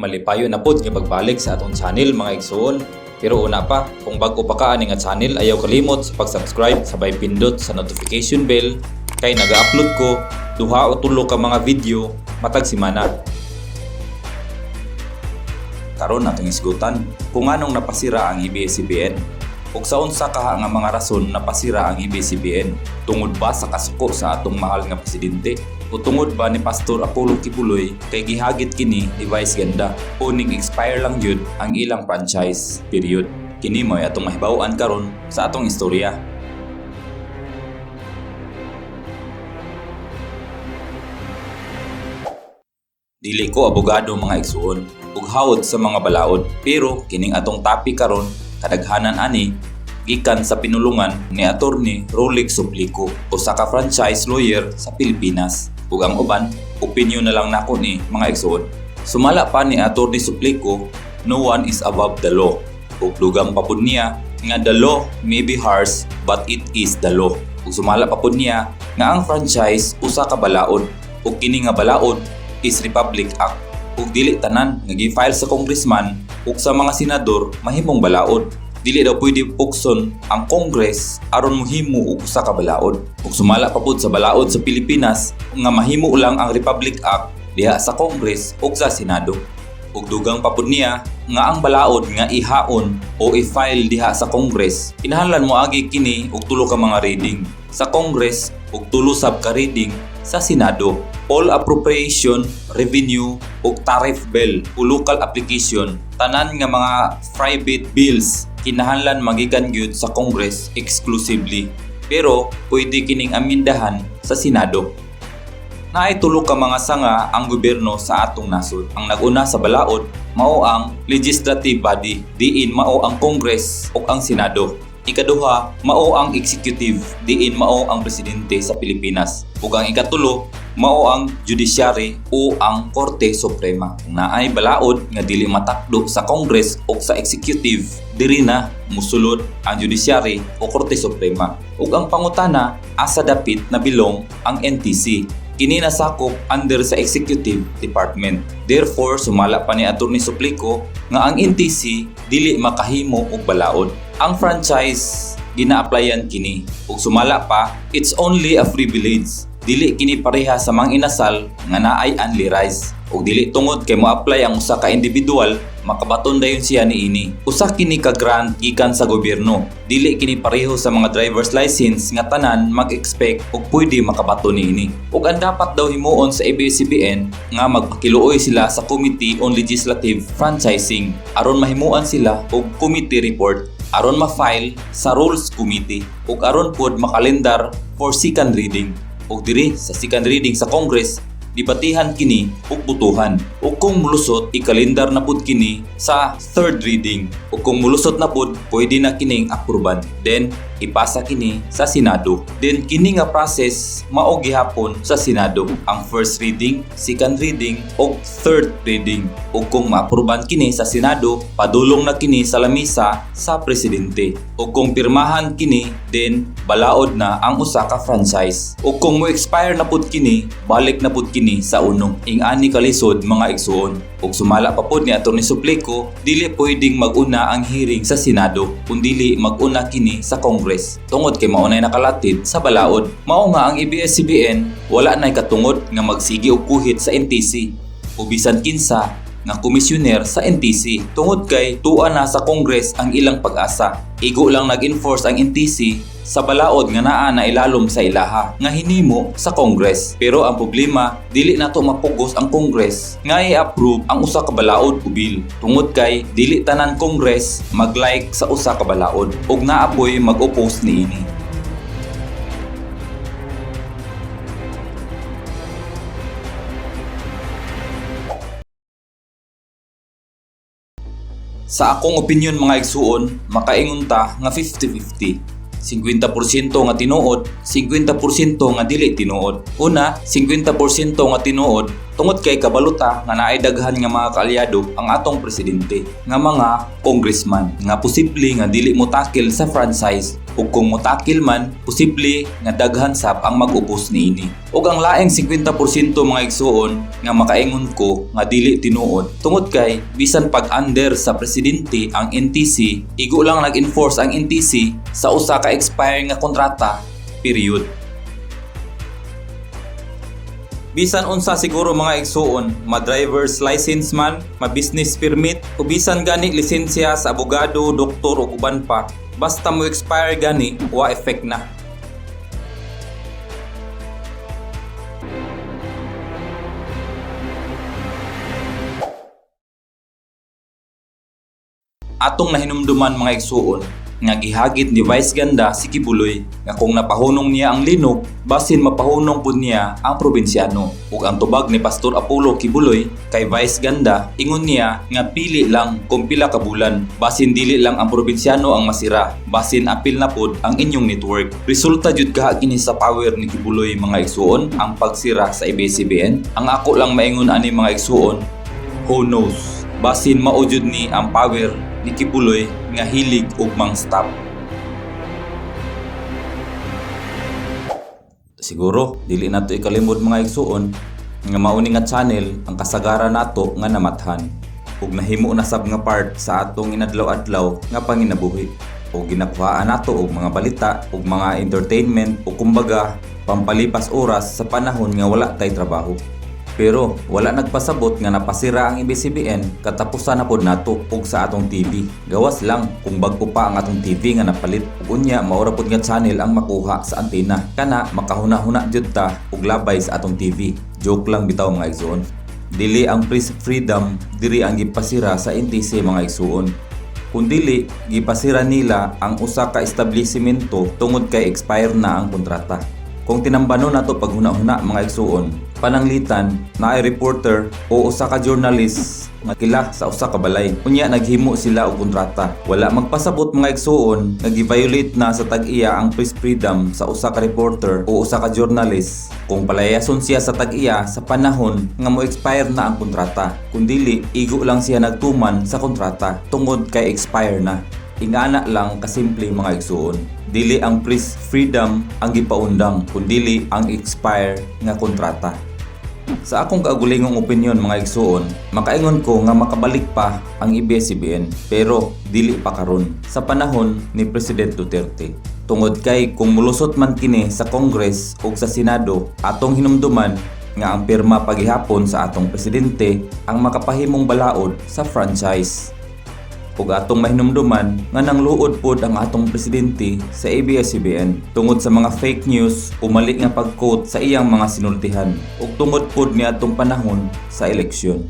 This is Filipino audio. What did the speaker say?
Malipayo na pod nga pagbalik sa atong channel mga igsoon. Pero una pa, kung bago pa ka ani nga channel, ayaw kalimot sa pag-subscribe sabay pindot sa notification bell kay naga-upload ko duha o tulo ka mga video matag semana. Karon atong isgutan kung anong napasira ang ABS-CBN ug sa unsa ka nga mga rason napasira ang ABS-CBN. Tungod ba sa kasuko sa atong mahal nga presidente? O tungod ba ni Pastor Apollo Kibuloy kay gihagit kini ni Vice Ganda o ning expire lang yun ang ilang franchise period. Kini mo'y atong mahibaw-an karon sa atong istorya. Dili ko abogado mga igsoon ug hawod sa mga balaod, pero kining atong topic karon kadaghanan ani gikan sa pinulungan ni Attorney Rolex Suplico, usa ka franchise lawyer sa Pilipinas. Ug ang uban, opinion na lang nako ni mga igsoon. Sumala pa ni Attorney Suplico, no one is above the law. Ug dugang pa pud niya nga the law may be harsh but it is the law. Ug sumala pa pud niya nga ang franchise usa ka balaod ug kini nga balaod is Republic Act. Ug dili tanan nga gi-file sa congressman ug sa mga senador mahimong balaod. Dili daw pwede pukson ang Congress aron mohimo og usa ka balaod. Ug sumala pa pud sa balaod sa Pilipinas nga mahimo lang ang Republic Act diha sa Congress ug sa Senado. Ug dugang pa pud niya nga ang balaod nga ihaon o i-file diha sa Congress, kinahanglan mo agi kini og tulo ka mga reading sa Congress ug tulo sab ka reading sa Senado. All appropriation, revenue ug tariff bill o local application, tanan nga mga private bills kinahanglan magikan gyud sa Congress exclusively, pero pwede kining amindahan sa Senado. Naay tulo ka mga sanga ang gobyerno sa atong nasod. Ang nag-una sa balaod mao ang legislative body, diin mao ang Congress ug ang Senado. Ikaduha mao ang executive, diin mao ang presidente sa Pilipinas. Ug ang ikatulo mao ang judiciary o ang Korte Suprema. Kung naay balaod nga dili matakdo sa Congress o sa executive, diri na musulod ang judiciary o Korte Suprema. Ug ang pangutana asa dapit na bilong ang NTC. Kini nasakop under sa Executive Department. Therefore, sumala pa ni Attorney Suplico nga ang NTC dili makahimo og balaod. Ang franchise gina-applyan kini ug sumala pa, it's only a privilege. Dili kini pareha sa mga inasal nga naay unli rise. Ug dili tungod kay mo-apply ang usa ka individual, makabaton dayon siya niini. Usa kini ka grant gikan sa gobyerno. Dili kini pareho sa mga driver's license nga tanan mag-expect ug pwede makabaton niini. Ug ang dapat daw himuon sa ABS-CBN nga magpakiluoy sila sa Committee on Legislative Franchising aron mahimuan sila og committee report aron ma-file sa Rules Committee ug aron pod makalendar for second reading. Ug diri sa second reading sa Congress, dibatihan kini ug butuhan. Ug kung mulusot, ikalendar na pud kini sa third reading. Ug kung mulusot na pud, pwede na kining apruban. Then ipasa kini sa Senado. Then kini nga process mao gihapon sa Senado. Ang first reading, second reading ug third reading. Ug kung maapruban kini sa Senado, padulong na kini sa lamisa sa presidente. Ug kung pirmahan kini, then balaod na ang usa ka franchise. Ug kung mo expire na pud kini, balik na pud kini sa unong. Ing-ani kalisod mga igsoon. Ug sumala pa pud ni Attorney Suplico, dili pwedeng mag-una ang hearing sa Senado, kundi mag-una kini sa Congress. Tungod kay maunay nakalatid sa balaod. Mao nga ang ABS-CBN wala nay katungod nga magsigi og kuhit sa NTC o bisan kinsa nga komisyoner sa NTC. Tungod kay tuwa na sa Congress ang ilang pag-asa. Igo lang nag-enforce ang NTC sa balaod nga naa na ilalom sa ilaha nga hinimo sa Congress. Pero ang problema, dili nato mapugos ang Congress nga i-approve ang usa ka balaod o bill. Tungod kay dili tanan Congress mag-like sa usa ka balaod ug naapoy mag-oppose niini. Sa akong opinion mga igsuon, makaingon ta nga 50-50. 50% nga tinuod, 50% nga dili tinuod. Una, 50% nga tinuod Tungod kay kabaluta nga naay daghan nga mga kaalyado ang atong presidente nga mga congressman nga posible nga dili mo takil sa franchise ug kung motakil man posible nga daghan sab ang mag-ubos niini. Ug ang laing 50% mga igsuon nga makaingon ko nga dili tinuod tungod kay bisan pag under sa presidente ang NTC, igo lang nag-enforce ang NTC sa usa ka expire nga kontrata, period. Bisan unsa siguro mga igsuon, ma-driver's license man, ma-business permit, o bisan gani lisensya sa abogado, doktor o uban pa, basta mo expire gani, wa effect na. Atong nahinumduman mga igsuon nga gihagit ni Vice Ganda si Kibuloy nga kung napahunong niya ang linog, basin mapahunong pud niya ang probinsyano. Ug ang tubag ni Pastor Apollo Kibuloy kay Vice Ganda, ingon niya nga pili lang kung pila ka bulan, basin dili lang ang probinsyano ang masira, basin apil na pod ang inyong network. Resulta jud kaha kini sa power ni Kibuloy mga igsuon ang pagsira sa ABS-CBN. Ang ako lang maingon ani mga igsuon, who knows? Basin mao jud ni ang power ni Kibuloy nga hilig og mang-stop. Siguro dili nato ikalimod mga igsuon nga mauni nga channel ang kasagaran nato nga namathan ug nahimo na sab nga part sa atong inadlaw-adlaw nga panginabuhi ug ginakuhaan nato og mga balita ug mga entertainment ug kumbaga pampalipas oras sa panahon nga wala tay trabaho. Pero wala nagpasabot nga napasira ang ABS-CBN katapusan na pod nato ug sa atong TV. Gawas lang kung bagko pa ang atong TV nga napalit ug unya maura pod nga channel ang makuha sa antena. Kana makahuna-huna jud ta og labay sa atong TV. Joke lang bitaw mga igsuon. Dili ang press freedom diri ang gipasira sa NTC mga igsuon. Kung dili gipasira nila ang usa ka establishmento tungod kay expire na ang kontrata. Kung tinambano nato paghuna-huna mga igsuon, pananglitan na ay reporter o usa ka journalist nga kila sa usa ka balay. Unya naghimo sila og kontrata. Wala magpasabot mga igsuon nga gi-violate na sa tag-iya ang press freedom sa usa ka reporter o usa ka journalist kung palayason siya sa tag-iya sa panahon nga mo expire na ang kontrata. Kung dili, igo lang siya nagtuman sa kontrata tungod kay expire na. Ingana lang kasimple mga igsuon. Dili ang press freedom ang gipaundang, kundi ang expire nga kontrata. Sa akong kaugulingong opinyon mga igsuon, makaingon ko nga makabalik pa ang ABS-CBN pero dili pa karon sa panahon ni President Duterte. Tungod kay kung mulusot man kini sa Congress o sa Senado, atong hinumduman nga ang pirma paghihapon sa atong presidente ang makapahimong balaod sa franchise. Ug atong mahinumduman nga nangluod pod ang atong presidente sa ABS-CBN tungod sa mga fake news o mali nga pag-quote sa iyang mga sinultihan ug tungod pod ni atong panahon sa eleksyon.